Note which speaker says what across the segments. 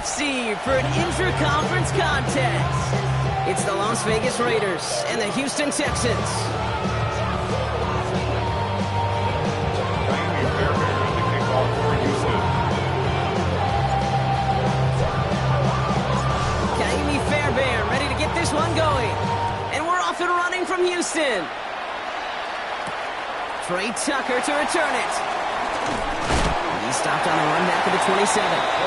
Speaker 1: NFC for an intra-conference contest. It's the Las Vegas Raiders and the Houston Texans. Ka'imi Fairbairn ready to get this one going. And we're off and running from Houston. Trey Tucker to return it. He stopped on a run back to the 27.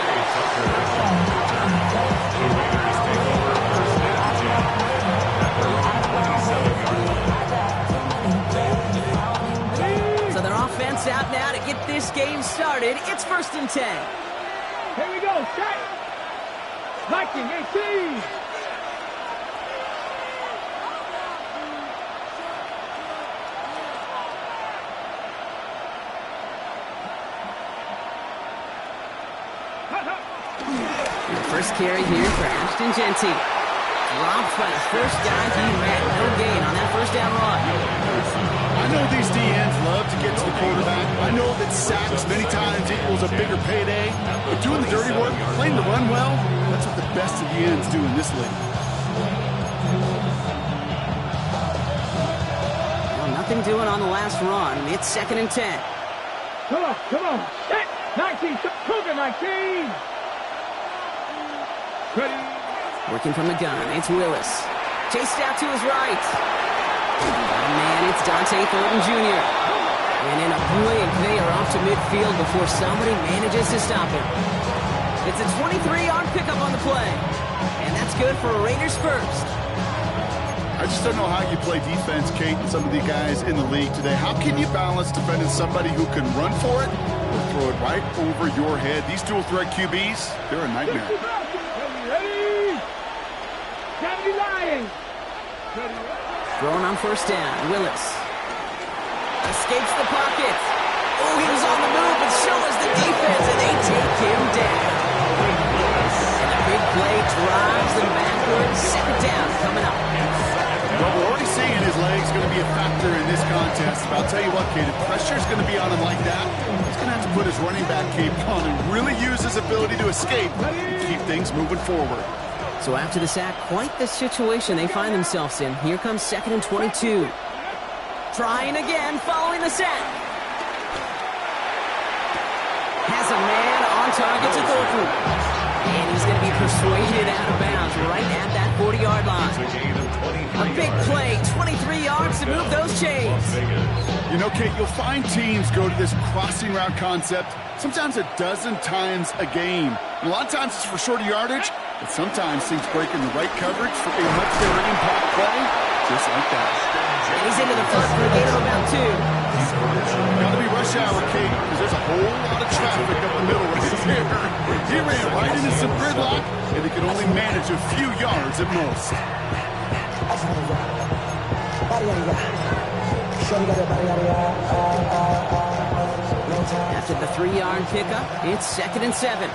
Speaker 1: So their offense out now to get this game started. It's 1st and 10.
Speaker 2: Here we go, set. Viking 18.
Speaker 1: First carry here for Ashton Jeanty. Dropped by the first guy he met. No gain on that first down run.
Speaker 3: I know these DNs love to get to the quarterback. I know that sacks many times equals a bigger payday. But doing the dirty work, playing the run well, that's what the best of the ends do in this league.
Speaker 1: Well, nothing doing on the last run. It's 2nd and 10.
Speaker 2: Come on. Set. 19. Cougar 19. Ready.
Speaker 1: Working from the gun, it's Willis. Chased out to his right. Oh, man, it's Dante Thornton Jr. And in a blink, they are off to midfield before somebody manages to stop him. It's a 23-yard pickup on the play. And that's good for Raiders first.
Speaker 3: I just don't know how you play defense, Kate, and some of the guys in the league today. How can you balance defending somebody who can run for it or throw it right over your head? These dual threat QBs, they're a nightmare.
Speaker 2: Ready. Kennedy Lyons.
Speaker 1: Throwing on 1st down, Willis. Escapes the pocket. Oh, he was on the move, but so is the defense, and they take him down. And a big play drives them backwards. 2nd down coming up.
Speaker 3: Well, we're already seeing his legs going to be a factor in this contest. But I'll tell you what, Kate, if pressure's going to be on him like that, he's going to have to put his running back cape on and really use his ability to escape and keep things moving forward.
Speaker 1: So after the sack, quite the situation they find themselves in. Here comes 2nd and 22. Trying again following the sack. Has a man on target to Thornton. And he's going to be persuaded out of bounds right at that 40-yard line. A big play, 23 yards to move those chains.
Speaker 3: You know, Kate, you'll find teams go to this crossing route concept sometimes a dozen times a game. And a lot of times it's for shorter yardage, but sometimes things break in the right coverage for a much better impact play, just like that.
Speaker 1: And he's into the front for a gain of about 2.
Speaker 3: Gotta be rush hour, Kate, because there's a whole lot of traffic up the middle right there. He ran right into some gridlock, and he could only manage a few yards at most.
Speaker 1: After the 3-yard pickup, it's 2nd and 7.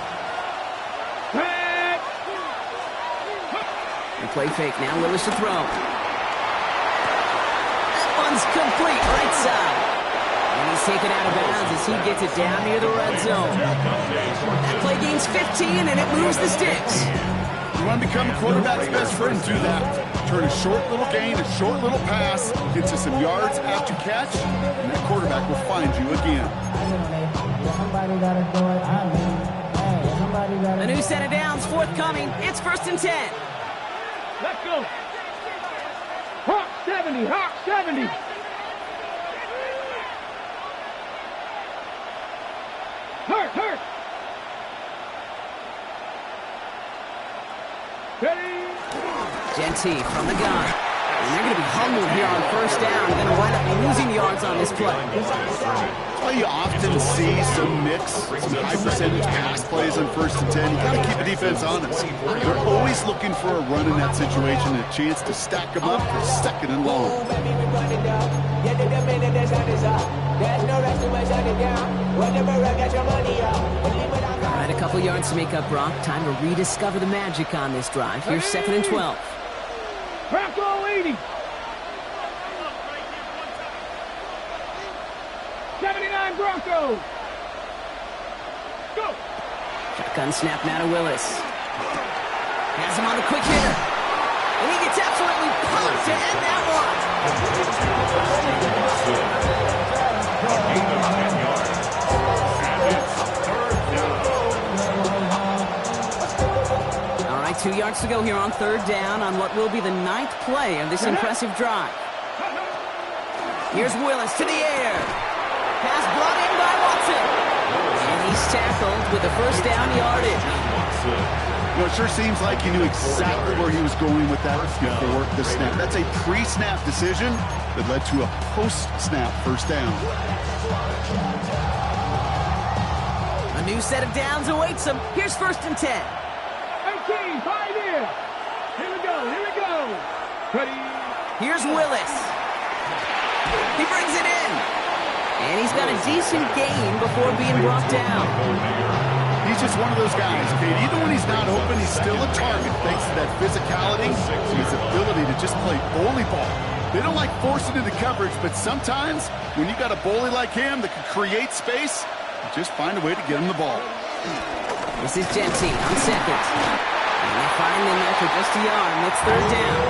Speaker 1: And play fake now, Willis to throw. That one's complete, right side. And he's taken out of bounds as he gets it down near the red zone. That play gains 15, and it moves the sticks.
Speaker 3: You want to become a quarterback's best friend, do that. Turn a short little gain, a short little pass, gets you some yards after catch, and that quarterback will find you again.
Speaker 1: A new set of downs forthcoming. It's 1st and 10.
Speaker 2: Let's go. Hawk 70, Hawk 70. Hurt. Ready.
Speaker 1: Jeanty from the gun. And they're going to be humbled here on 1st down. They're going to wind up losing yards on this play.
Speaker 3: That's why you often see some mix, some high percentage pass plays on 1st and 10. You got to keep the defense honest. They're always looking for a run in that situation, a chance to stack them up for 2nd and long.
Speaker 1: All right, a couple yards to make up, Brock. Time to rediscover the magic on this drive. Here's 2nd and 12.
Speaker 2: Bronco 80. 79 Broncos. Go.
Speaker 1: Shotgun snap now to Willis. Has him on the quick hitter. And he gets absolutely pumped to end that one. All right, 2 yards to go here on third down on what will be the 9th play of this impressive drive. Here's Willis to the air. Pass brought in by Watson. And he's tackled with the first down yardage.
Speaker 3: You know, it sure seems like he knew exactly where he was going with that before the snap. That's a pre-snap decision that led to a post-snap first down.
Speaker 1: A new set of downs awaits him. Here's 1st and 10.
Speaker 2: 18, 5 in. Here we go, here we go. Ready.
Speaker 1: Here's Willis. He brings it in. And he's got a decent gain before being brought down.
Speaker 3: He's just one of those guys, Kate. Even when he's not open, he's still a target thanks to that physicality and his ability to just play bully ball. They don't like forcing into coverage, but sometimes when you got a bully like him that can create space, you just find a way to get him the ball.
Speaker 1: This is Genty on second. And they find him there for just a yard, and it's third down.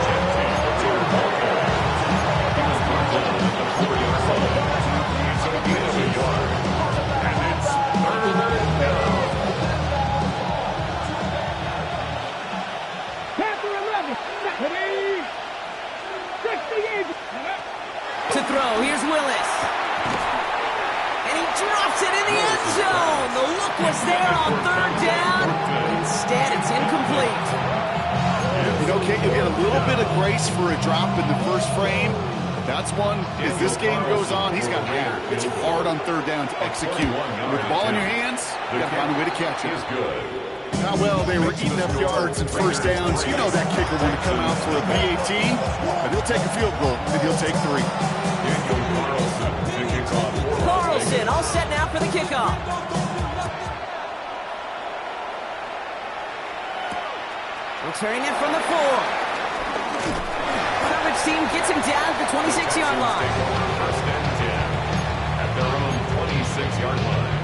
Speaker 1: To throw, here's Willis. And he drops it in the end zone. The look was there on third down. Instead, it's incomplete.
Speaker 3: You know, Kate, you'll get a little bit of grace for a drop in the first frame. That's one, as this game goes on, he's got to have. It's hard on third down to execute. With the ball in your hands, you got to find a way to catch it. How well they were eating up yards and first downs. You know that kicker when to come out for a PAT, but he'll take a field goal, and he'll take 3.
Speaker 1: Carlson all set now for the kickoff. Returning it from the 4. Coverage team gets him down at the 26-yard line.
Speaker 4: First and 10 at their own 26-yard line.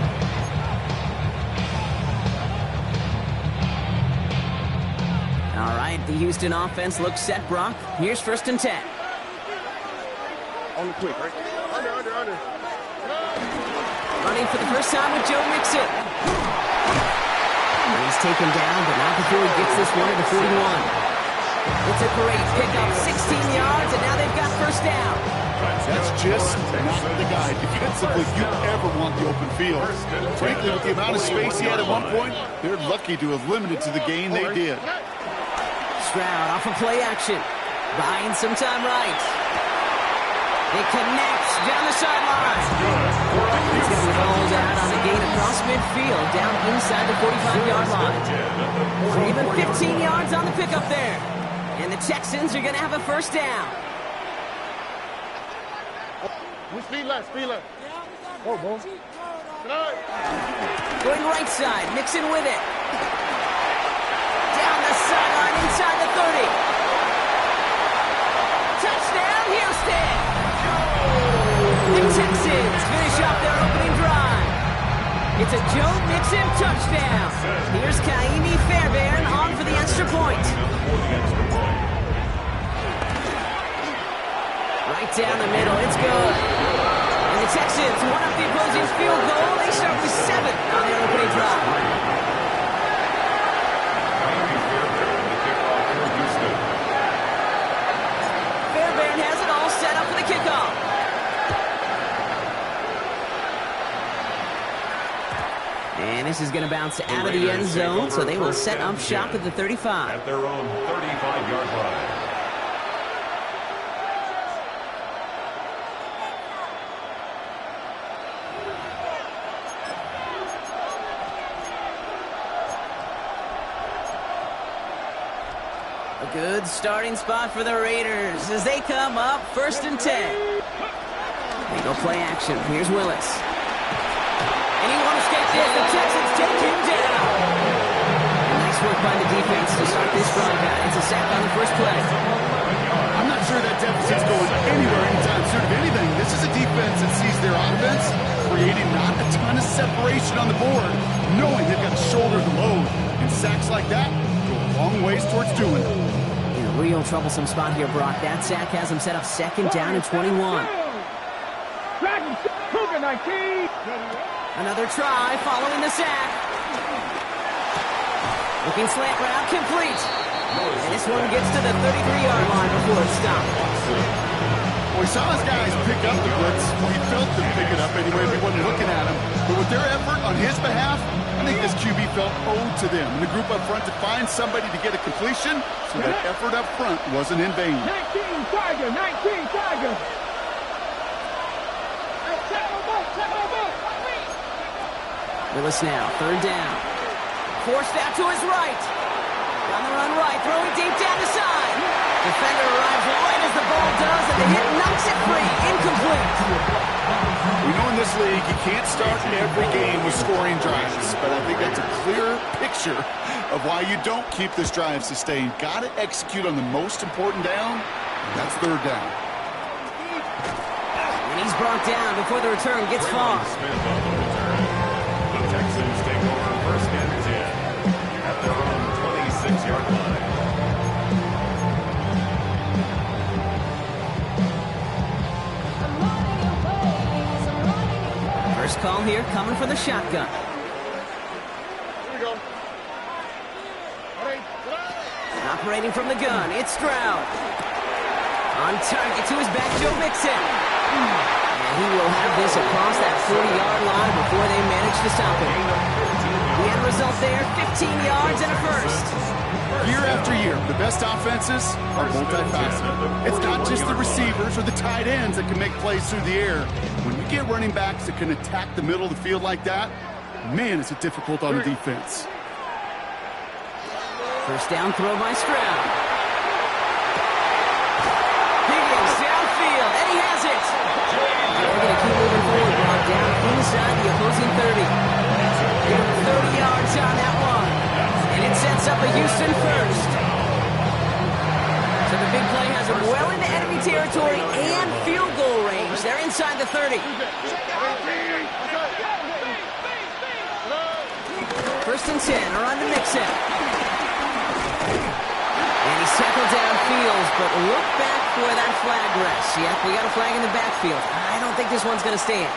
Speaker 1: All right, the Houston offense looks set, Brock. Here's 1st and 10.
Speaker 2: On the quick, right? Under.
Speaker 1: Running for the first time with Joe Mixon. He's taken down, but not before he gets this one at the 41. It's a great pickup, 16 yards, and now they've got first down.
Speaker 3: That's just not the guy defensively you ever want the open field. Frankly, with the amount of space he had at one point, they're lucky to have limited to the gain they did.
Speaker 1: Stroud off of play action. Buying some time right. It connects down the sideline. He's going to be rolled out on a gain across midfield, down inside the 45-yard line. So even 15 yards on the pickup there. And the Texans are going to have a first down.
Speaker 2: Speed left. Oh, boy.
Speaker 1: Going right side, Mixon with it. Down the sideline, inside the 30. Touchdown, Houston! The Texans finish off their opening drive. It's a Joe Mixon touchdown. Here's Kaimi Fairbairn on for the extra point. Right down the middle, it's good. And the Texans one up the opposing field goal. They start with 7 on their opening drive. Fairbairn has it all set up for the kickoff. And this is going to bounce out of the end zone, so they will set up shop at the 35.
Speaker 4: At their own 35-yard line.
Speaker 1: A good starting spot for the Raiders as they come up 1st and 10. They go play action. Here's Willis. And he won't escape this. The Texans take him down. Nice work by the defense to start this drive out. It's a sack on the first play.
Speaker 3: I'm not sure sure that deficit's going anywhere anytime soon. If anything, this is a defense that sees their offense creating not a ton of separation on the board, knowing they've got to shoulder the load. And sacks like that go a long ways towards doing it.
Speaker 1: In a real troublesome spot here, Brock. That sack has him set up second down and 21.
Speaker 2: Cougar 19.
Speaker 1: Another try following the sack. Looking slant route, complete. And this one gets to the 33-yard line before it's stopped.
Speaker 3: Well, he saw his guys pick up the blitz. He felt them pick it up anyway if he wasn't looking at him. But with their effort on his behalf, I think this QB felt owed to them. And the group up front to find somebody to get a completion, so that effort up front wasn't in vain.
Speaker 2: 19 Tiger, 19 Tiger.
Speaker 1: Willis now, third down. Forced out to his right. On the run right, throwing deep down the side. Defender arrives right as the ball does, and the hit knocks it free. Incomplete.
Speaker 3: We know in this league you can't start every game with scoring drives, but I think that's a clear picture of why you don't keep this drive sustained. Got to execute on the most important down, and that's third down.
Speaker 1: And he's brought down before the return gets far.
Speaker 4: Smith on the return. The Texans take over first and 10 at their own 26-yard line.
Speaker 1: First call here coming for the shotgun.
Speaker 2: Here we go.
Speaker 1: Operating from the gun, it's Stroud. On target to his back, Joe Mixon. And he will have this across that 40-yard line before they manage to stop him. The end result there, 15 yards and a first.
Speaker 3: Year after year, the best offenses are multifaceted. It's not just the receivers or the tight ends that can make plays through the air. When you get running backs that can attack the middle of the field like that, man, is it difficult on the defense.
Speaker 1: First down throw by Stroud. Higgins downfield, and he has it. They're going to keep moving forward, brought down inside the opposing 30. Give him 30 yards on that one. And it sets up a Houston first. So the big play has him well into enemy territory and field goal range. They're inside the 30. First and 10 are on the Mixon. And he's tackled downfield, but look back where that flag rests. Yep, we got a flag in the backfield. I don't think this one's going to stand.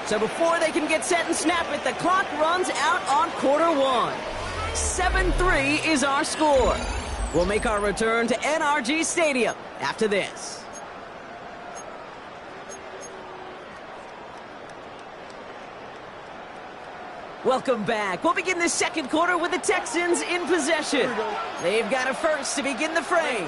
Speaker 1: So before they can get set and snap it, the clock runs out on quarter one. 7-3 is our score. We'll make our return to NRG Stadium after this. Welcome back. We'll begin the second quarter with the Texans in possession. They've got a first to begin the frame.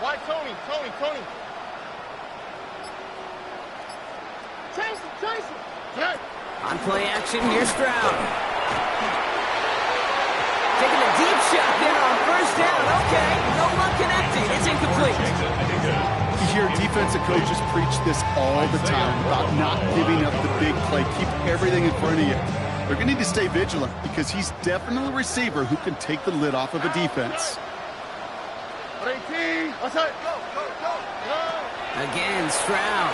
Speaker 5: Why Tony? Chase him!
Speaker 1: On play action, here's Stroud. Taking a deep shot there on first down. Okay, no luck connecting. It's incomplete.
Speaker 3: You hear defensive coaches preach this all the time about not giving up the big play. Keep everything in front of you. They're going to need to stay vigilant because he's definitely a receiver who can take the lid off of a defense.
Speaker 1: Again, Stroud.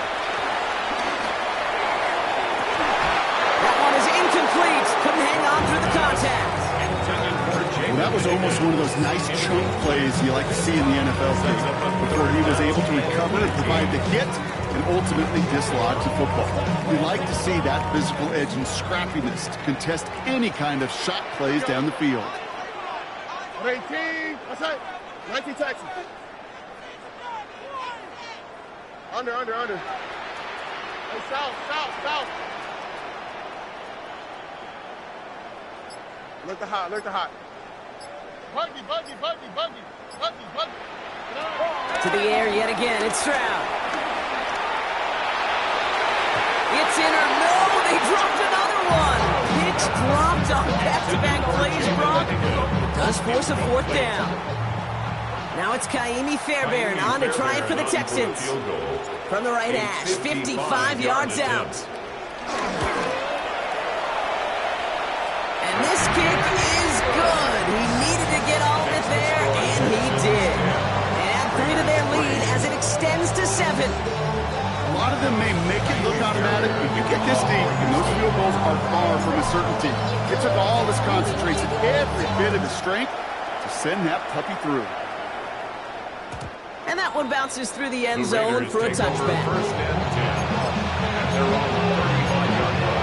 Speaker 1: That one is incomplete. Couldn't hang on through the contact.
Speaker 3: Well, that was almost one of those nice chunk plays you like to see in the NFL before he was able to recover and provide the hit and ultimately dislodge the football. We like to see that physical edge and scrappiness to contest any kind of shot plays down the field.
Speaker 5: 19 Texans. Under. Hey, south. Look the hot, look the hot. Buggy, buggy, buggy, buggy, buggy, buggy.
Speaker 1: To the air yet again. It's Stroud. It's in or no. They dropped another one. Pitch dropped on back-to-back plays, Brock. Does force a fourth down. Now it's Kaimi Fairbairn on to try it for the Texans. From the right hash, 55 yards out. And this kick is good. He needed to get all of it there, and he did. Add 3 to their lead as it extends to 7.
Speaker 3: A lot of them may make it look automatic, but you get this deep, and those field goals are far from a certainty. It took all his concentration, every bit of his strength, to send that puppy through.
Speaker 1: And that one bounces through the end zone for a touchback.
Speaker 4: First and 10 at their own 35-yard line.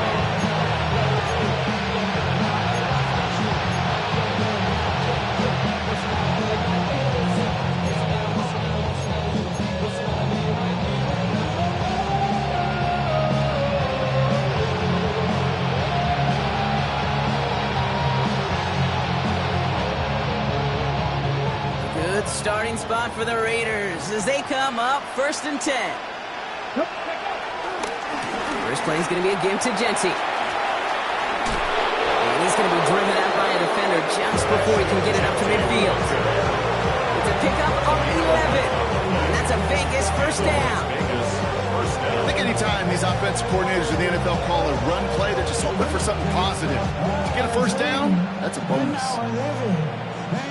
Speaker 1: Starting spot for the Raiders as they come up 1st and 10. First play is going to be a give to Jency. And he's going to be driven out by a defender just before he can get it up to midfield. It's a pickup of 11. And that's a Vegas first down.
Speaker 3: I think anytime these offensive coordinators in the NFL call a run play, they're just hoping for something positive. To get a first down, that's a bonus.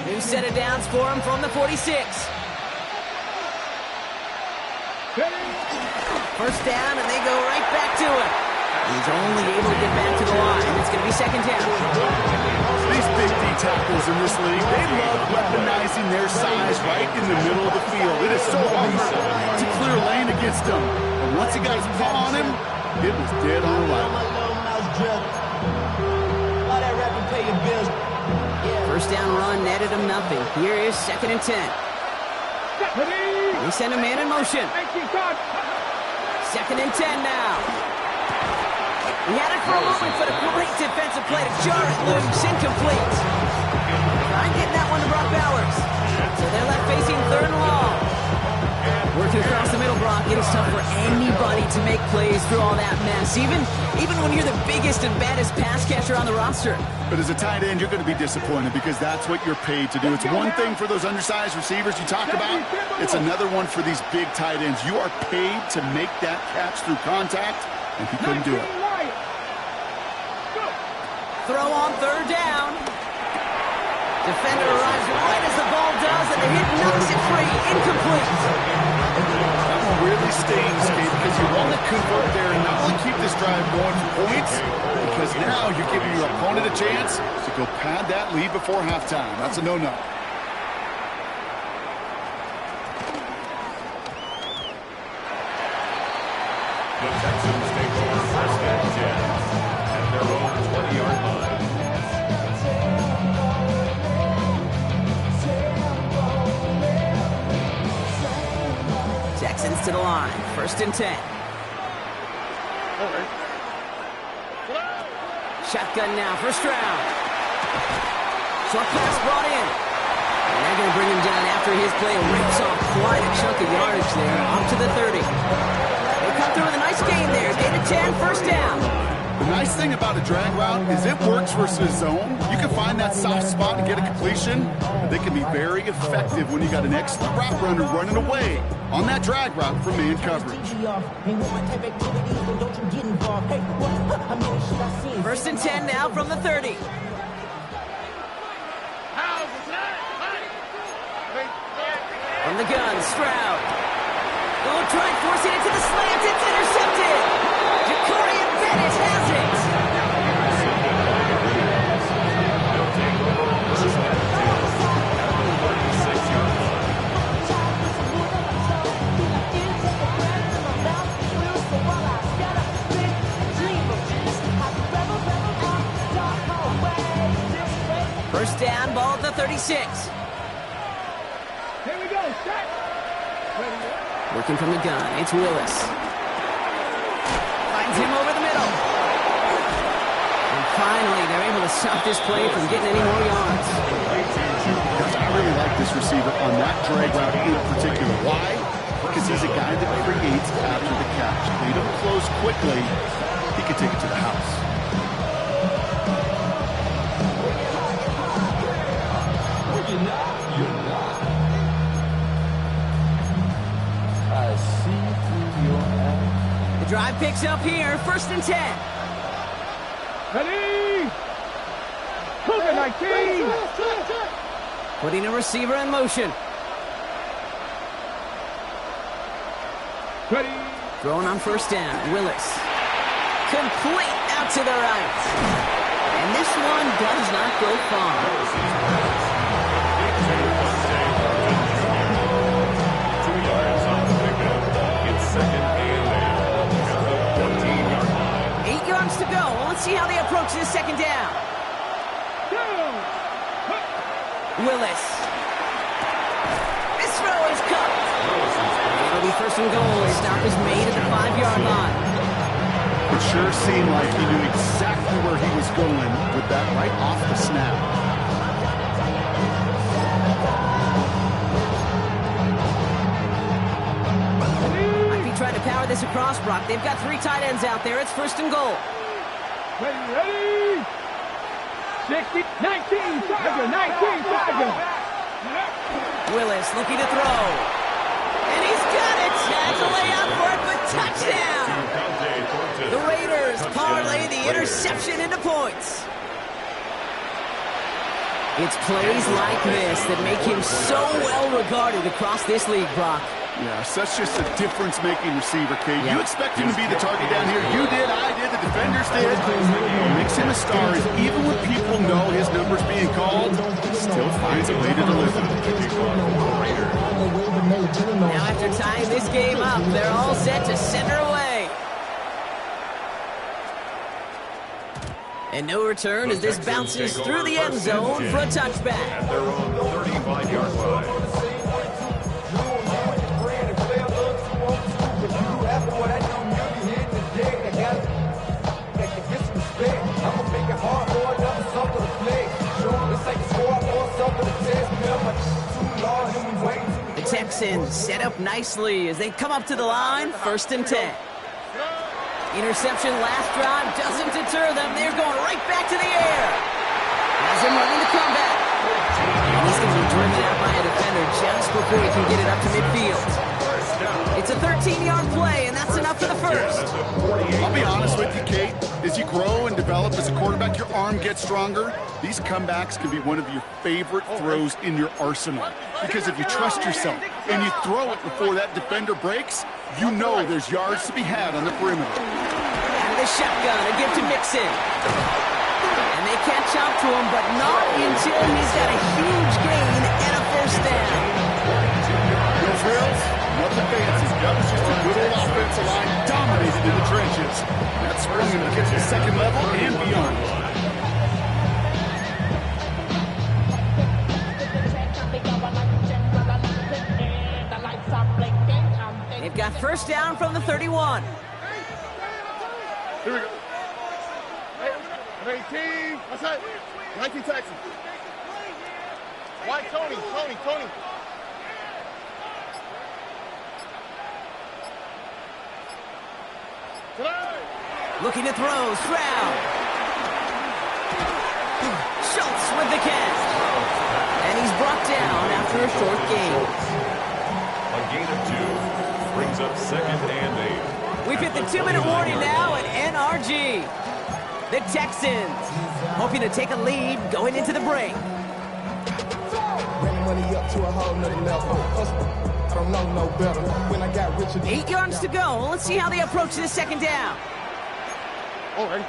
Speaker 1: New set of downs for him from the 46. First down, and they go right back to it. He's only able to get back to the line. It's going to be 2nd down.
Speaker 3: These big D tackles in this league, they love weaponizing their size right in the middle of the field. It is so hard to clear lane against them. And once he got his paw on him, it was dead on arrival.
Speaker 1: First down run netted him nothing. Here is 2nd and 10. They send a man in motion. 2nd and 10 now. He had it for a moment, but a great defensive play to jar it loose. Incomplete. Trying getting that one to Brock Bowers. So they're left facing 3rd and long. Working across the middle, Brock. It is tough for anybody to make plays through all that mess, even when you're the biggest and baddest pass catcher on the roster.
Speaker 3: But as a tight end, you're going to be disappointed because that's what you're paid to do. It's one thing for those undersized receivers you talk about. It's another one for these big tight ends. You are paid to make that catch through contact, and he couldn't do it.
Speaker 1: Throw on 3rd down. Defender arrives right as the ball does, and the hit knocks it free. Incomplete.
Speaker 3: That one really stings, Gabe, because you want to convert there and not only keep this drive going for points, because now you're giving your opponent a chance to go pad that lead before halftime. That's a no-no.
Speaker 4: The Texans take over 1st and 10 at their own 20-yard line.
Speaker 1: Texans to the line. 1st and 10. Shotgun now for Stroud. Short pass brought in. And they're going to bring him down after his play rips off quite a chunk of yardage there. Up to the 30. They come through with a nice gain there. Gain of 10, 1st down.
Speaker 3: The nice thing about a drag route is it works versus zone. You can find that soft spot and get a completion, but they can be very effective when you got an excellent route runner running away on that drag route from man coverage.
Speaker 1: 1st and 10 now from the 30. From the gun, Stroud. They'll try forcing it to the slant. It's intercepted. Jacorian Bennett has it.
Speaker 4: They'll take over 1st and 10 at the 36-yard line.
Speaker 1: First down, ball at the 36.
Speaker 2: Here we go, set.
Speaker 1: Working from the gun, it's Willis. Finds him over the middle. And finally, they're able to to stop this play from getting any more yards.
Speaker 3: I really like this receiver on that drag route in particular. Why? Because he's a guy that creates after the catch. They don't close quickly. He can take it to the house.
Speaker 1: The drive picks up here, 1st and 10.
Speaker 2: Ready? Cougar 19.
Speaker 1: Putting a receiver in motion.
Speaker 2: Ready?
Speaker 1: Throwing on 1st down, Willis. Complete out to the right. And this one does not go far. To go. Well, let's see how they approach this 2nd down. Willis. This throw is cut. It'll be 1st and goal. Stop is made at the 5-yard line.
Speaker 3: It sure seemed like he knew exactly where he was going with that right off the snap.
Speaker 1: Trying to power this across, Brock. They've got 3 tight ends out there. It's 1st and goal.
Speaker 2: Ready? 60, 19, Tiger, 19, Tiger.
Speaker 1: Willis looking to throw. And he's got it. Tackle out for it, but touchdown. The Raiders parlay the interception into points. It's plays like this that make him so well regarded across this league, Brock.
Speaker 3: Yeah, such just a difference-making receiver, Kate. You expect him to be the target down here. You did, I did, the defenders did. What makes him a star is even when people know his number's being called, he still finds a way to deliver.
Speaker 1: Now after tying this game up, they're all set to send her away. And no return as this bounces through the end zone for a touchback.
Speaker 4: At their own 35-yard line.
Speaker 1: The Texans set up nicely as they come up to the line, 1st and 10. Interception last drive doesn't deter them. They're going right back to the air. Has him running the comeback. And he's going to be driven out by a defender just before he can get it up to midfield. It's a 13-yard play, and that's enough for the 1st.
Speaker 3: I'll be honest with you, Kate. As you grow and develop as a quarterback, your arm gets stronger. These comebacks can be one of your favorite throws in your arsenal. Because if you trust yourself and you throw it before that defender breaks, you know there's yards to be had on the perimeter.
Speaker 1: Out of the shotgun, a give to Mixon. And they catch up to him, but not until he's got a huge gain and a 1st down.
Speaker 3: No frills, nothing fancy. That was just a good old offensive line dominated in the trenches. That sprung him to get to the 2nd level and beyond.
Speaker 1: They've got 1st down from the 31.
Speaker 5: Here we go. 18. What's that? 19 Texans. White Tony.
Speaker 1: Looking to throw, Stroud. Schultz with the catch. And he's brought down after a short gain.
Speaker 4: A gain of 2 brings up 2nd and 8.
Speaker 1: We've hit the 2-minute warning now at NRG. The Texans hoping to take a lead going into the break.
Speaker 6: Money up to a whole nother level. I don't know no better. When I got richer,
Speaker 1: 8 yards to go. Let's see how they approach this 2nd down.
Speaker 5: Oh, ready?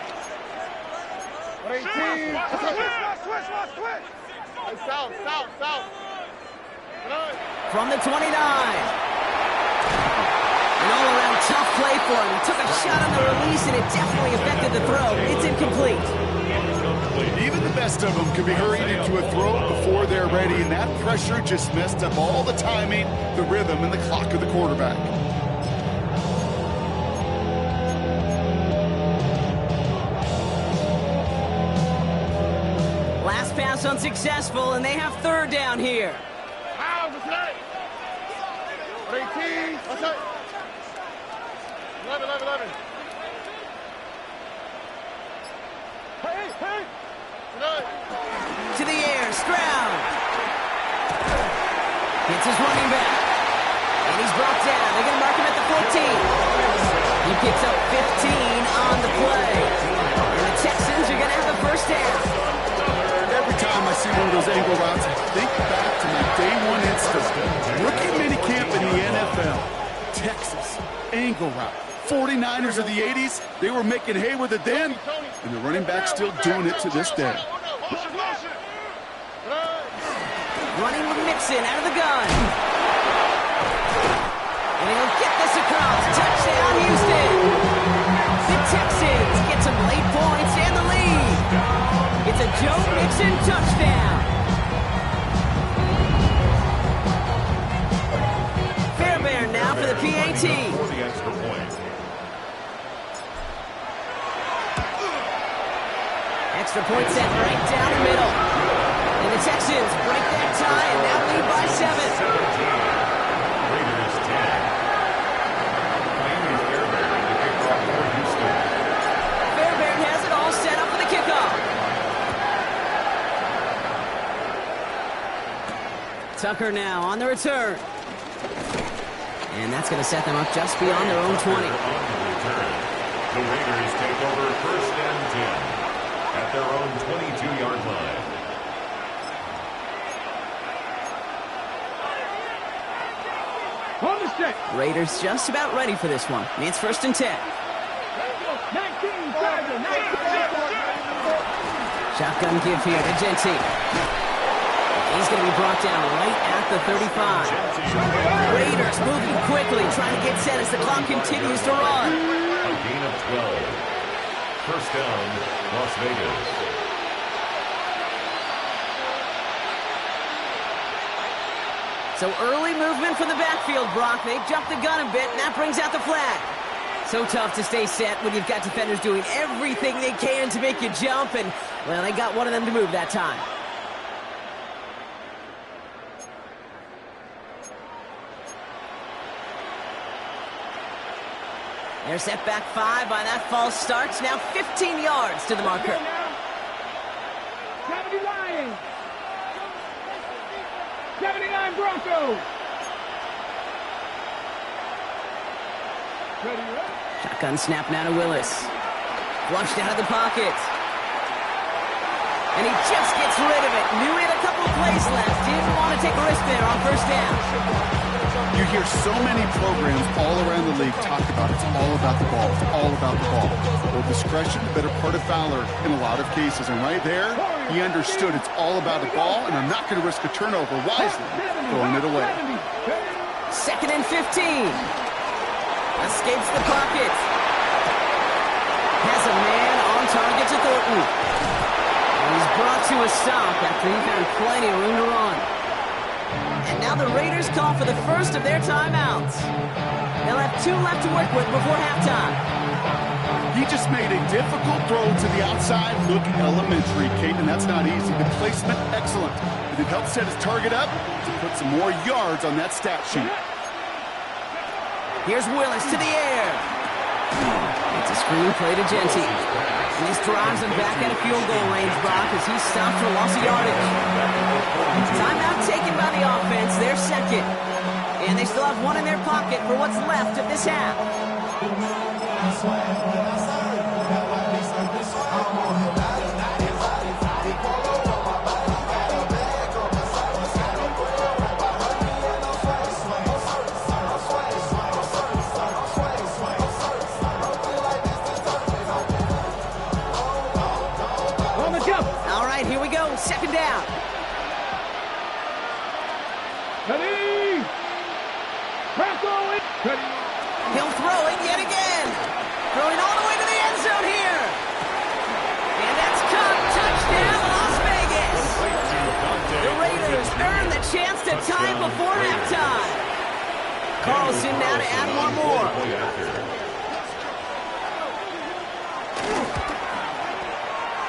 Speaker 5: 18. Switch. Hey, south.
Speaker 1: From the 29. An all-around tough play for him. He took a shot on the release, and it definitely affected the throw. It's incomplete.
Speaker 3: Even the best of them can be hurried into a throw before they're ready, and that pressure just messed up all the timing, the rhythm, and the clock of the quarterback.
Speaker 1: unsuccessful, and they have third down here.
Speaker 5: How was that? 18. What's that? 11. Hey.
Speaker 1: To the air, Stroud. Gets his running back. And he's brought down. They're going to mark him at the 14. He picks up 15 on the play. And the Texans are going to have the first down.
Speaker 3: Every time I see one of those angle routes, I think back to my day one instinct. Rookie minicamp in the NFL. Texas, angle route. 49ers of the 80s, they were making hay with it then, and the running back's still doing it to this day.
Speaker 1: Running with Mixon out of the gun. And he'll get this across. Touchdown, Houston. The Texans get some late points and the lead. It's a Joe Mixon touchdown. Fairbairn now for the PAT.
Speaker 4: For the extra point.
Speaker 1: Extra point set right down the middle. And the Texans break that tie and now lead by 7.
Speaker 4: Raiders 10. Miami Fairbairn in the kickoff for Houston.
Speaker 1: Fairbairn has it all set up for the kickoff. Tucker now on the return. And that's going to set them up just beyond their own 20.
Speaker 4: On the return. The Raiders take over first and 10 at their own 22-yard line.
Speaker 2: On the set.
Speaker 1: Raiders just about ready for this one. It's first and 10.
Speaker 2: 19, Tiger, 19.
Speaker 1: Shotgun give here to Genty. He's going to be brought down right at the 35. Raiders moving quickly, trying to get set as the clock continues to run.
Speaker 4: A gain of 12. First down, Las Vegas.
Speaker 1: So early movement from the backfield, Brock. They jumped the gun a bit, and that brings out the flag. So tough to stay set when you've got defenders doing everything they can to make you jump, and, well, they got one of them to move that time. They're set back 5 by that false start. Now 15 yards to the marker.
Speaker 2: 70 Lions. 79 Broncos. Ready, right?
Speaker 1: Shotgun snap now to Willis. Flushed out of the pocket. And he just gets rid of it. Knew he had a couple of plays left. Didn't want to take a risk there on first down.
Speaker 3: You hear so many programs all around the league talk about it's all about the ball. It's all about the ball. Well, discretion, the better part of valor in a lot of cases. And right there, he understood it's all about the ball, and I'm not going to risk a turnover wisely, throwing it away.
Speaker 1: Second and 15. Escapes the pocket. Has a man on target to Thornton. And he's brought to a stop after he found plenty of room to run. And now the Raiders call for the first of their timeouts. They'll have 2 left to work with before halftime.
Speaker 3: He just made a difficult throw to the outside, looking elementary, Kate, and that's not easy. The placement, excellent. But it helped set his target up to put some more yards on that stat sheet.
Speaker 1: Here's Willis to the air. It's a screen play to Genty. And this drives him back at a field goal range, Brock, as he's stopped for loss of yardage. Timeout taken by the offense, their second. And they still have one in their pocket for what's left of this half. All right, here we go. Second down.
Speaker 2: Ready. Ready.
Speaker 1: He'll throw it yet again. Throwing all the way to the end zone here. And that's caught. Touchdown, Las Vegas. The Raiders earn the chance to tie before halftime. Carlson now to add one more.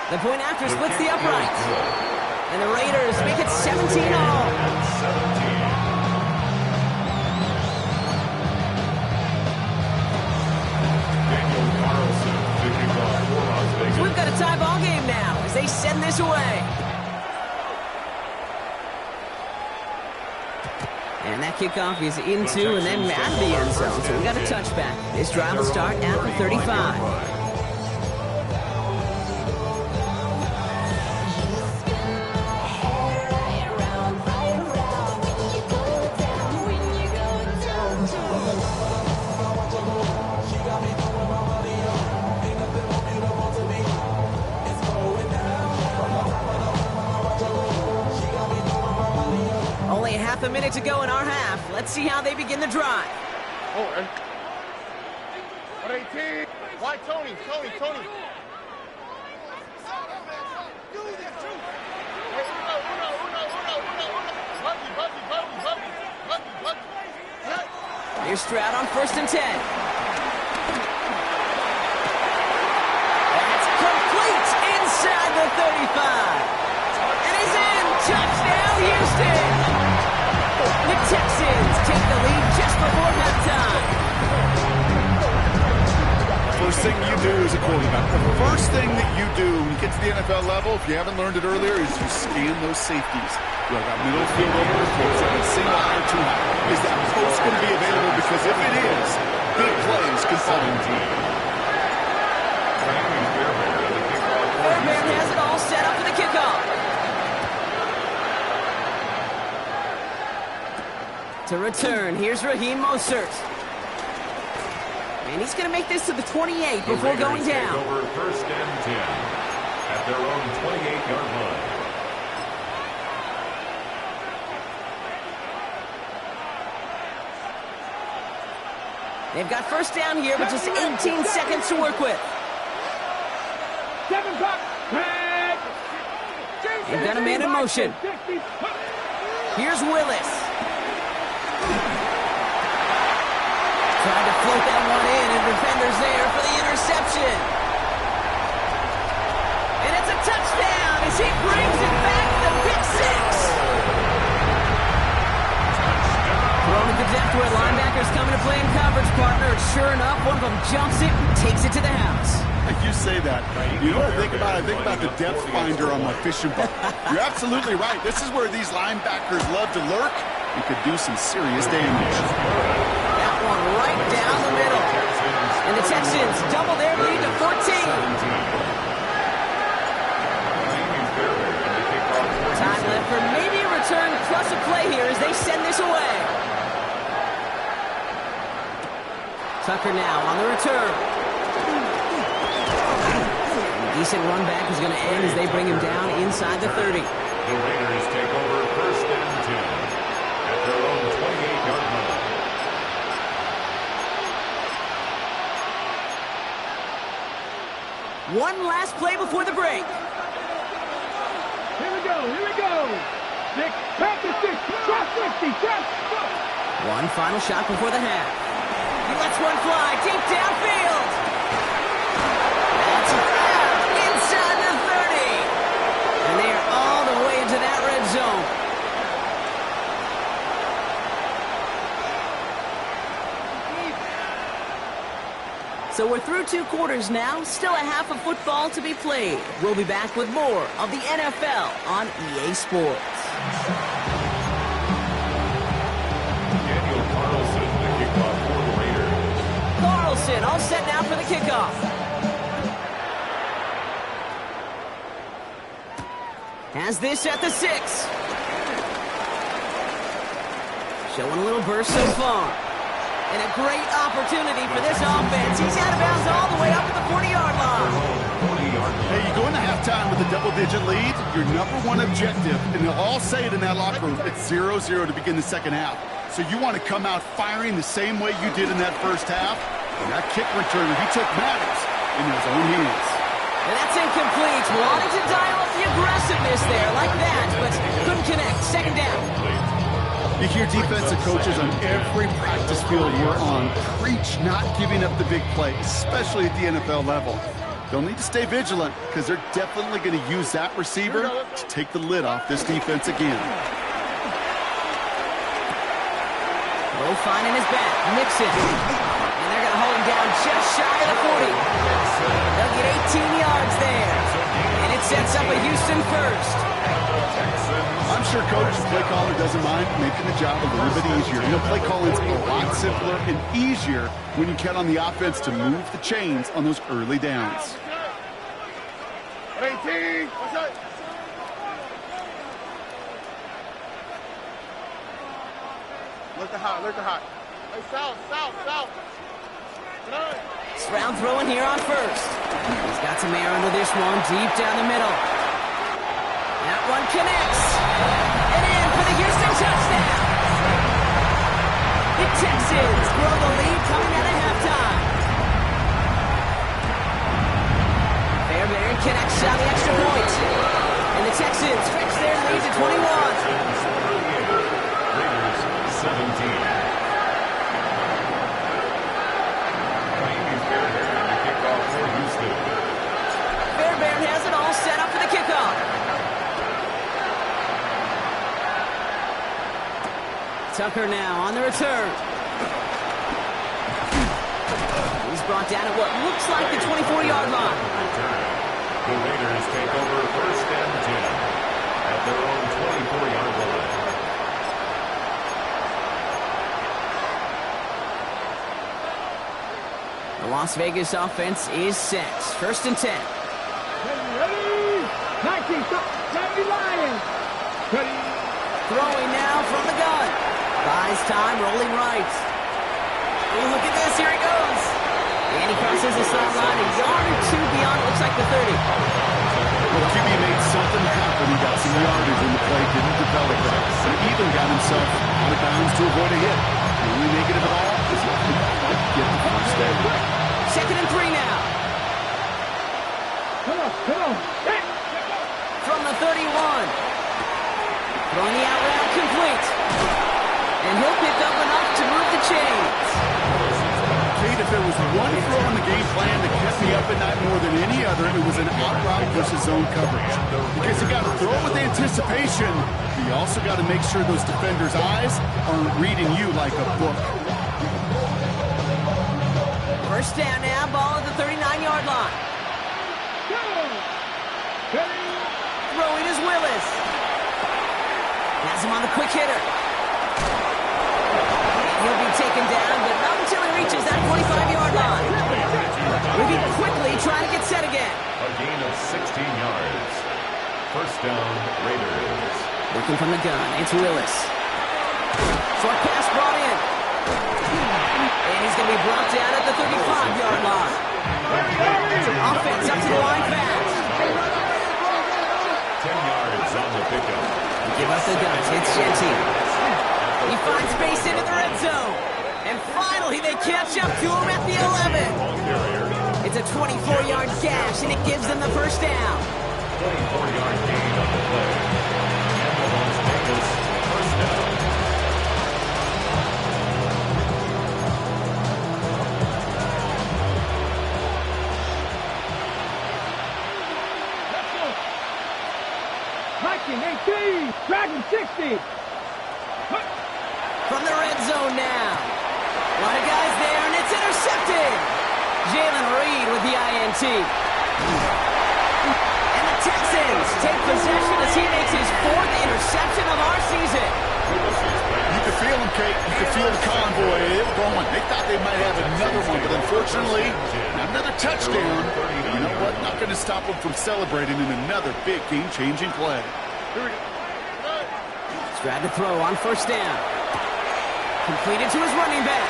Speaker 1: The point after splits the uprights. And the Raiders make it 17 all.
Speaker 4: 17. Daniel Carlson, the kickoff for Las Vegas.
Speaker 1: So we've got a tie ball game now as they send this away. And that kickoff is into and then out of the end zone. So we got a touchback. This drive will start at the 35. Only half a minute to go in our half. Let's see how they begin the drive.
Speaker 5: Oh, and 118. Why Tony? Tony. Hey, Uno. Buggy.
Speaker 1: Here's Stroud on 1st and 10. That's complete inside the 35. And he's in. Touchdown, Houston. The Texans take the lead just before halftime.
Speaker 3: First thing you do as a quarterback, the first thing that you do when you get to the NFL level, if you haven't learned it earlier, is you scan those safeties. You got middle field over, is that a single high or two high? Is that post going to be available? Because if it is, big plays can fall into it.
Speaker 1: Fairbairn has it all set up for the kickoff. To return, here's Raheem Mostert. And he's going to make this to the 28 before going down.
Speaker 4: Over 1st and 10 at their own 28-yard line.
Speaker 1: They've got 1st down here, but just 18 seconds to work with.
Speaker 2: 7 o'clock.
Speaker 1: They've got a man in motion. Here's Willis. Tried to float that one in, and defenders there for the interception. And it's a touchdown as he brings it back, the pick six. Thrown to the depth where linebackers coming to play in coverage, partner. And sure enough, one of them jumps it and takes it to the house.
Speaker 3: Like you say that, you know what I think about? I think about the depth finder on my fishing boat. You're absolutely right. This is where these linebackers love to lurk and could do some serious damage.
Speaker 1: That one right down the middle. And the Texans double their lead to 14. Time left for maybe a return plus a play here as they send this away. Tucker now on the return. Decent run back is going to end as they bring him down inside the 30.
Speaker 4: The Raiders take over 1st and 10 at their own 28-yard line.
Speaker 1: One last play before the break.
Speaker 2: Here we go. 6, back to 6, shot 50, shot.
Speaker 1: One final shot before the half. He lets one fly deep downfield. That's a wrap inside the 30. And they are all the way into that red zone. So we're through 2 quarters now. Still a half of football to be played. We'll be back with more of the NFL on EA Sports.
Speaker 4: Daniel Carlson, the kickoff for the Raiders.
Speaker 1: Carlson all set now for the kickoff. Has this at the 6. Showing a little burst so far. And a great opportunity for this offense. He's out of bounds all the way up to the 40-yard line.
Speaker 3: Hey, you go into halftime with a double-digit lead, your number one objective, and they'll all say it in that locker room, it's 0-0 to begin the second half. So you want to come out firing the same way you did in that first half. And that kick returner, he took matters in his own hands.
Speaker 1: And that's incomplete. Wanted to dial up the aggressiveness there like that, but couldn't connect. 2nd down.
Speaker 3: You hear defensive coaches on every practice field we're on preach not giving up the big play, especially at the NFL level. They'll need to stay vigilant because they're definitely going to use that receiver to take the lid off this defense again.
Speaker 1: Low finding his back. Mixon. And they're going to hold him down just shy of the 40. They'll get 18 yards there. And it sets up a Houston first.
Speaker 3: I'm sure Coach, the play caller, doesn't mind making the job a little bit easier. You know, play calling's a lot simpler and easier when you count on the offense to move the chains on those early downs.
Speaker 5: 18. What's that? Look at hot. Look at hot. Hey, south.
Speaker 1: Stroud throwing here on first. He's got some air under this one, deep down the middle. That one connects. And in for the Houston touchdown. The Texans grow the lead coming out of halftime. Fairbairn connects on the extra point. And the Texans stretch their lead to 21.
Speaker 4: Raiders 17.
Speaker 1: Fairbairn has it all set up for the kickoff. Tucker now on the return. He's brought down at what looks like the 24-yard line.
Speaker 4: The Raiders take over first and 10 at their own 24-yard line.
Speaker 1: The Las Vegas offense is set. First and 10.
Speaker 2: Ready? 19, 70 Lions. Ready?
Speaker 1: Throwing now from the gun. Buys time, rolling right. Ooh, look at this, here he goes. And he crosses the sideline, a yard or two beyond, looks like the 30.
Speaker 3: Well, QB made something happen. He got some yardage when the play didn't develop that. And he even got himself out of bounds to avoid a hit. The only negative at all is he couldn't quite get the first down.
Speaker 1: Second and 3 now.
Speaker 2: Come on. Hey.
Speaker 1: From the 31. Throwing the out route complete. And he'll pick up enough to move the chains.
Speaker 3: Kate, if there was one throw in the game plan that kept me up at night more than any other, it was an out route versus zone coverage. Because you got to throw with anticipation, but you also got to make sure those defenders' eyes aren't reading you like a book.
Speaker 1: First down now, ball at the 39-yard line.
Speaker 2: Go. Ready?
Speaker 1: Throwing is Willis. Has him on the quick hitter. He'll be taken down, but not until he reaches that 45-yard line. Moving quickly, trying to get set again.
Speaker 4: A gain of 16 yards. First down, Raiders.
Speaker 1: Looking from the gun, it's Willis. Short pass brought in. And he's going to be brought down at the 35-yard line. Offense up to the line fast.
Speaker 4: 10 yards on the pickup.
Speaker 1: Give us the guns, it's Genty. He finds space into the red zone. And finally, they catch up to him at the 11. It's a 24-yard gash, and it gives them the first down.
Speaker 4: 24-yard gain on the play. And the Las Vegas first down.
Speaker 2: Let's go. Viking 18. Dragon 60.
Speaker 1: From the red zone now. A lot of guys there, and it's intercepted. Jalen Reed with the INT. And the Texans take possession as he makes his 4th interception of our season.
Speaker 3: You could feel him, Kate. You could feel the convoy. They were going. They thought they might have another one, but unfortunately, not another touchdown. But you know what? Not going to stop them from celebrating in another big game-changing play.
Speaker 1: Stroud to throw on first down. Completed to his running back.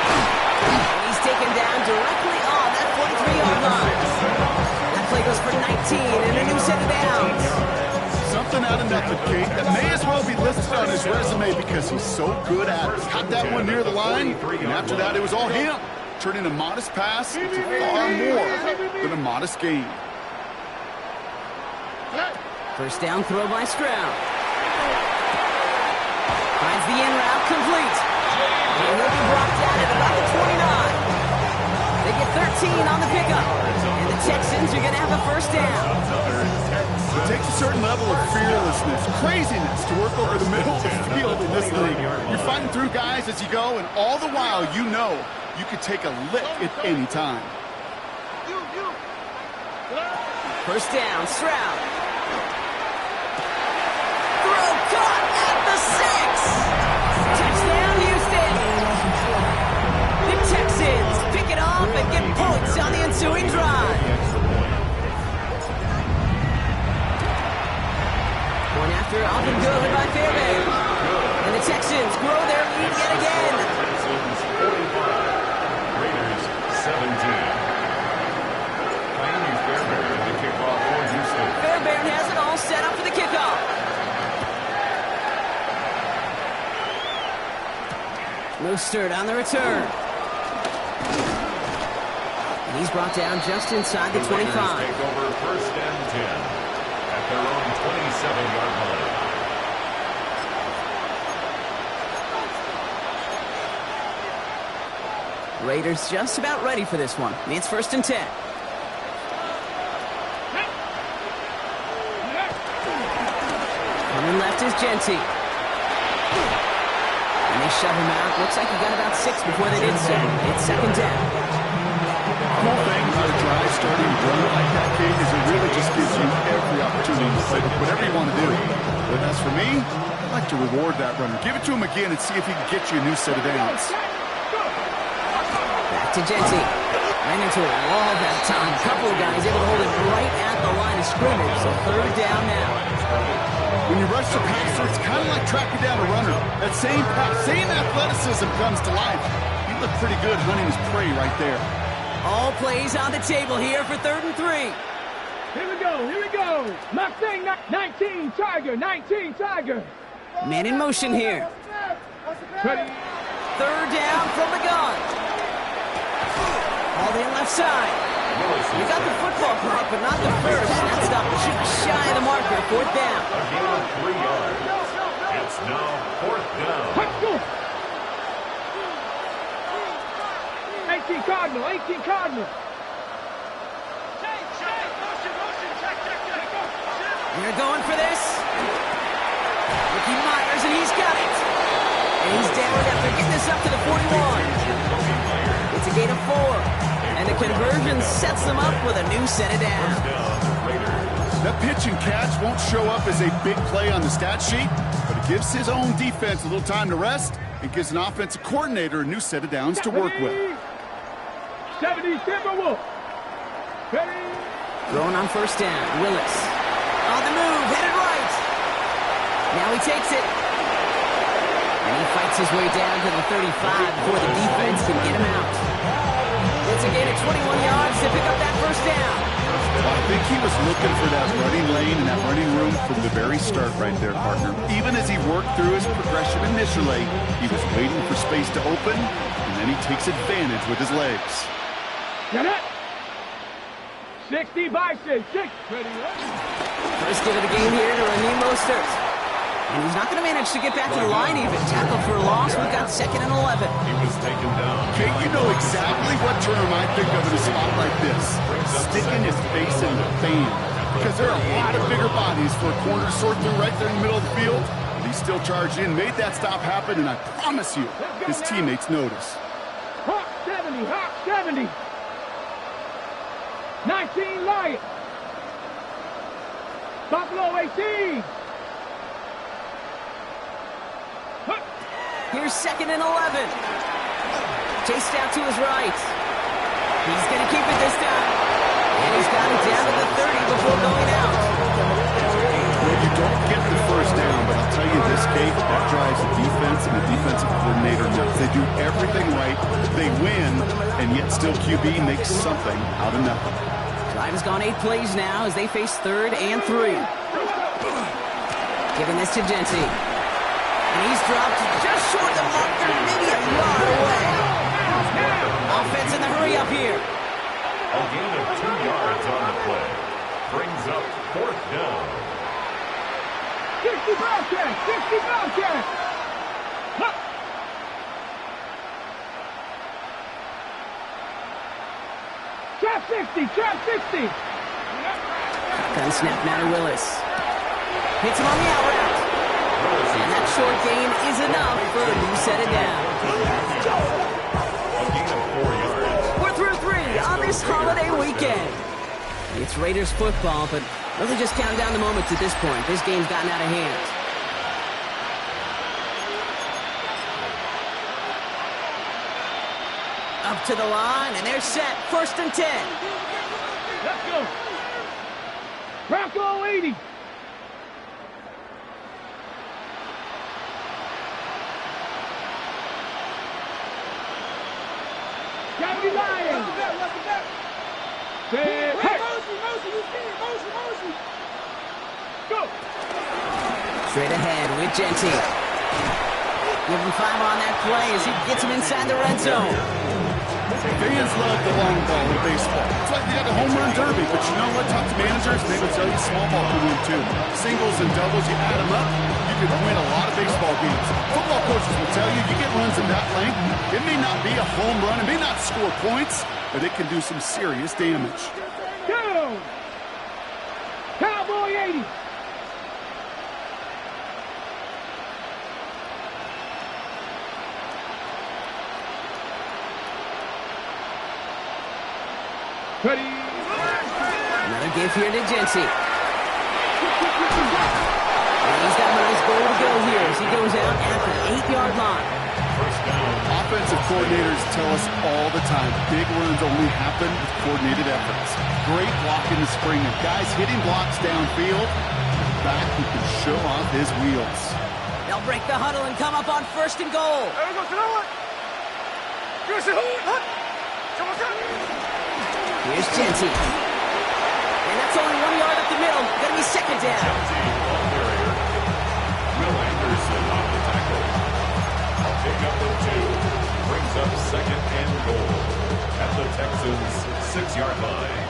Speaker 1: And he's taken down directly on that 43-yard line. That play goes for 19 and a new set of downs.
Speaker 3: Something out of nothing, Kate. That may as well be listed on his resume because he's so good at it. Caught that one near the line, and after that, it was all him. Turning a modest pass into far more than a modest gain.
Speaker 1: First down throw by Stroud. Finds the in route complete. And he'll be brought down at about the 29. They get 13 on the pickup. And the Texans are going to have a first down.
Speaker 3: It takes a certain level of fearlessness, craziness to work over the middle of the field in this league. You're fighting through guys as you go, and all the while you know you could take a lick at any time.
Speaker 1: First down, Stroud. Throw caught at the 6. Touchdown, Houston. The Texans pick it off and get points on the ensuing drive. One after, often good by Fairbairn. And the Texans grow their lead yet again.
Speaker 4: Texans 45, Raiders 17. Miami Fairbairn to kick off for Houston.
Speaker 1: Fairbairn has it all set up for the kickoff. Mostert on the return. And he's brought down just inside the 25.
Speaker 4: Raiders take over first and 10 at their own 27-yard line.
Speaker 1: Raiders just about ready for this one. It's first and 10. Coming left is Genty. And they shove him out. Looks like he got about 6 before they did so. It's second down.
Speaker 3: The whole thing about a drive starting run like that, Kate, is it really just gives you every opportunity to play with whatever you want to do. But as for me, I'd like to reward that runner. Give it to him again and see if he can get you a new set of downs.
Speaker 1: Back to Genty. Ran into a wall that time. A couple of guys able to hold it right at the line of scrimmage. So third down now.
Speaker 3: When you rush the passer, it's kind of like tracking down a runner. That same pass, same athleticism comes to life. He looked pretty good hunting his prey right there.
Speaker 1: All plays on the table here for third and 3.
Speaker 2: Here we go, here we go. Mustang 19 Tiger, 19 Tiger.
Speaker 1: Man in motion here.
Speaker 2: Ready.
Speaker 1: Third down from the gun. All in left side. You got the football clock, but not the first. That stopped just shy of the marker. Fourth down.
Speaker 4: A gain of 3 yards. It's now fourth down.
Speaker 2: Let's go. 18 Cardinal, 18 Cardinal.
Speaker 1: They're going for this. Ricky Myers, and he's got it. And he's down after getting this up to the 41. It's a gain of 4. And the conversion sets them up with a new set of downs.
Speaker 3: That pitch and catch won't show up as a big play on the stat sheet, but it gives his own defense a little time to rest and gives an offensive coordinator a new set of downs to work with.
Speaker 2: 70 Timberwolf. Ready.
Speaker 1: Throwing on first down, Willis. On the move, headed right. Now he takes it. And he fights his way down to the 35 before the defense can get him out. It's a gain of 21 yards to pick up that first down.
Speaker 3: Well, I think he was looking for that running lane and that running room from the very start right there, partner. Even as he worked through his progression initially, he was waiting for space to open, and then he takes advantage with his legs.
Speaker 2: Get it. 60 Bison, 6. Ready.
Speaker 1: First give of the game here to Raheem Mostert. And he's not going to manage to get back to the line even. Tackle for a loss. We've got second and 11.
Speaker 4: He was taken down.
Speaker 3: Kate, you know exactly what term I think of in a spot like this. Sticking his face in the fan. Because there are a lot of bigger bodies for a corner to sort through right there in the middle of the field. But he still charged in, made that stop happen, and I promise you, his teammates notice.
Speaker 2: Hawk 70, Hawk 70. 19 Lions. Buffalo 18.
Speaker 1: Here's second and 11. Chased out to his right. He's going to keep it this time. And he's got it down to the 30 before going out.
Speaker 3: Well, you don't get the first down, but I'll tell you this, Kate, that drives the defense and the defensive coordinator nuts. They do everything right. They win, and yet still QB makes something out of nothing.
Speaker 1: Drive has gone 8 plays now as they face third and 3. Giving this to Genty. And he's dropped just short of the marker, maybe a yard away. Offense in the hurry up here.
Speaker 4: A gain of 2 yards on the play. Brings up fourth down.
Speaker 2: 60 Bobcats, 60 Bobcats. 60, trap 60.
Speaker 1: Gun snap now to Willis. Hits him on the out route. And that short gain is enough for a new set it down.
Speaker 4: A gain of 4 yards.
Speaker 1: We're through 3 on this holiday weekend. It's Raiders football, but really just counting down the moments at this point. This game's gotten out of hand. Up to the line, and they're set. 1st and 10.
Speaker 2: Let's go. Bronco 80. Gravity Lions. Hey. Go.
Speaker 1: Straight ahead with Genty. Give him 5 on that play as he gets him inside the red zone.
Speaker 3: Fans love the long ball in baseball. It's like they got the home run derby, but you know what? Talk to managers, they will tell you small ball can win too. Singles and doubles, you add them up, you can win a lot of baseball games. Football coaches will tell you, you get runs in that length, it may not be a home run, it may not score points, but it can do some serious damage.
Speaker 2: Go. Cowboy 80. Ready.
Speaker 1: Another give here to Genty. And he's got a nice goal to go here as he goes out at the 8-yard line.
Speaker 4: First down.
Speaker 3: Offensive coordinators tell us all the time, big runs only happen with coordinated efforts. Great block in the spring of guys hitting blocks downfield. Back who can show off his wheels.
Speaker 1: They'll break the huddle and come up on 1st and goal. Here's Genty. And that's only 1 yard up the middle. Gonna be 2nd down.
Speaker 4: Ball carrier. Will Anderson on the tackle. Pick up the 2. Brings up 2nd and goal at the Texans' 6-yard line.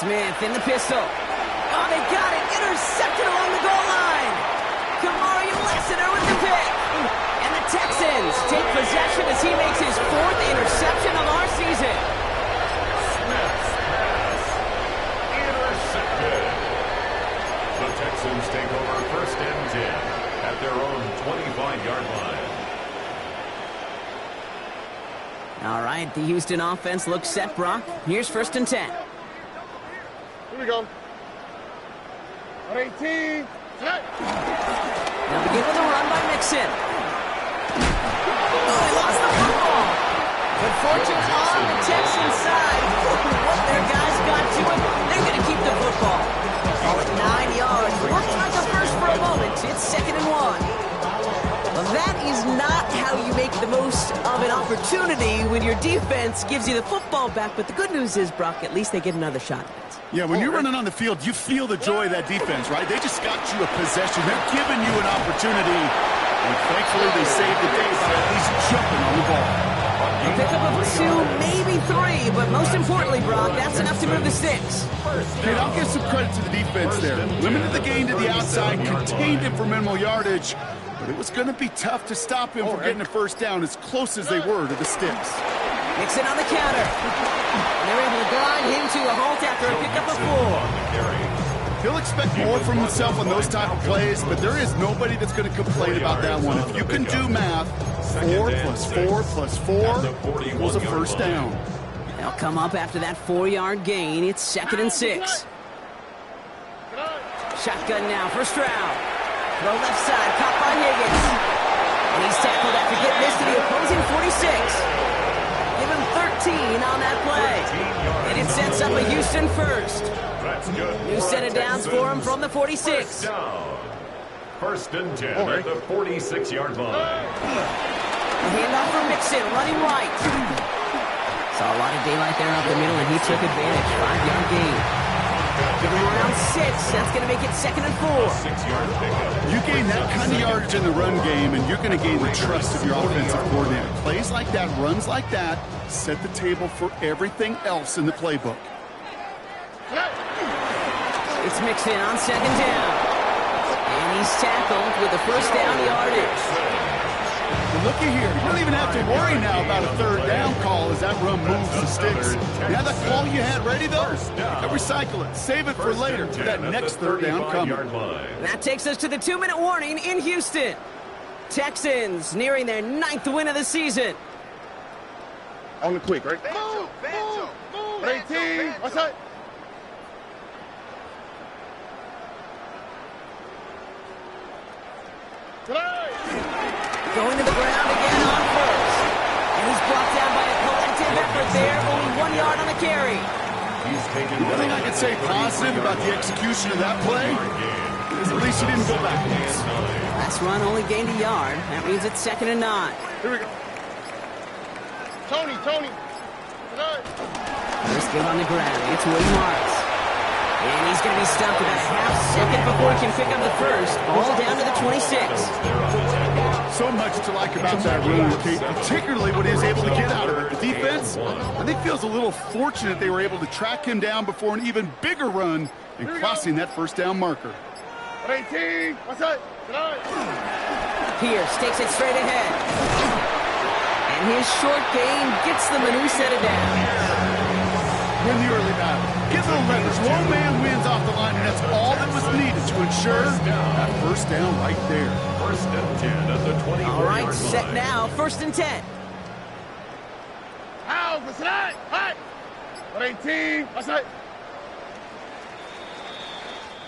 Speaker 1: Smith in the pistol. Oh, they got it. Intercepted along the goal line. Kamari Lassiter with the pick. And the Texans take possession as he makes his 4th interception of our season.
Speaker 4: Smith's pass intercepted. The Texans take over 1st and 10 at their own 25-yard line.
Speaker 1: All right, the Houston offense looks set, Brock. Here's 1st and 10.
Speaker 5: Here we go. 18.
Speaker 1: They'll begin with a run by Mixon. Oh, he lost the football. But fortune on the Texans side. What their guys got to it, they're going to keep the football. Call it 9 yards. Looks like a first for a moment. It's 2nd and 1. Well, that is not how you make the most of an opportunity when your defense gives you the football back. But the good news is, Brock, at least they get another shot at it.
Speaker 3: Yeah, when you're running on the field, you feel the joy of that defense, right? They just got you a possession. They're giving you an opportunity. And thankfully, they saved the day by at least jumping on the ball.
Speaker 1: A pickup of 2, maybe 3, but most importantly, Brock, that's enough to move the sticks.
Speaker 3: Okay, I'll give some credit to the defense there. Limited the gain to the outside, contained him for minimal yardage, but it was going to be tough to stop him from getting a 1st down as close as they were to the sticks.
Speaker 1: Mixon on the counter. And they're able to grind him to a halt after a pickup of 4.
Speaker 3: He'll expect more from himself on those type of plays, but there is nobody that's going to complain about that one. If you can do math, 4 plus 4 plus 4 equals a 1st down.
Speaker 1: They'll come up after that 4-yard gain. It's 2nd and 6. Shotgun now for Stroud. Throw left side, caught by Higgins. And he's tackled after getting this to the opposing 46. Give him 13 on that play. And it sets up a Houston 1st.
Speaker 4: That's good.
Speaker 1: New set of downs for him from the 46.
Speaker 4: Down. 1st and 10 at the 46-yard line.
Speaker 1: A handoff for Mixon, running right. Saw a lot of daylight there up the middle, and he took advantage. 5-yard gain. Give him around 6. That's going to make it 2nd and 4.
Speaker 4: 6-yard pickup.
Speaker 3: You gain that kind of yardage in the run game, and you're going to gain the trust of your offensive coordinator. Plays like that, runs like that, set the table for everything else in the playbook.
Speaker 1: It's Mixon on 2nd down. And And he's tackled with the first down yardage.
Speaker 3: But looky here. You don't even have to worry now about a third down call as that run moves the sticks. You have that call you had ready, though? Recycle it. Save it for later. That next third down coming.
Speaker 1: That takes us to the 2-minute warning in Houston. Texans nearing their 9th win of the season.
Speaker 5: On the quick, right? Move. 18. What's that?
Speaker 1: Going to the ground again on first. And he's brought down by a collective effort there. Only 1 yard on the carry.
Speaker 3: One thing I can say positive about the execution of that play is at least he didn't go backwards.
Speaker 1: Last run only gained a yard. That means it's 2nd and 9.
Speaker 5: Here we go. Tony.
Speaker 1: First give on the ground. It's William Harris. And he's going to be stopped about a half second before he can pick up the first. Ball down to the 26.
Speaker 3: So much to like about that run, Kate, particularly what he was able to get out of it. The defense, I think, feels a little fortunate they were able to track him down before an even bigger run and crossing that first down marker.
Speaker 5: 18. What's that?
Speaker 1: Pierce takes it straight ahead. And his short gain gets them a new set of downs.
Speaker 3: Win the early battle. Get little leverage. One man wins off the line, and that's all that was needed to ensure that first down right there.
Speaker 4: First and 10 at the 24-yard line.
Speaker 1: All right, set now. 1st and 10.
Speaker 5: What's that? 18. What's that?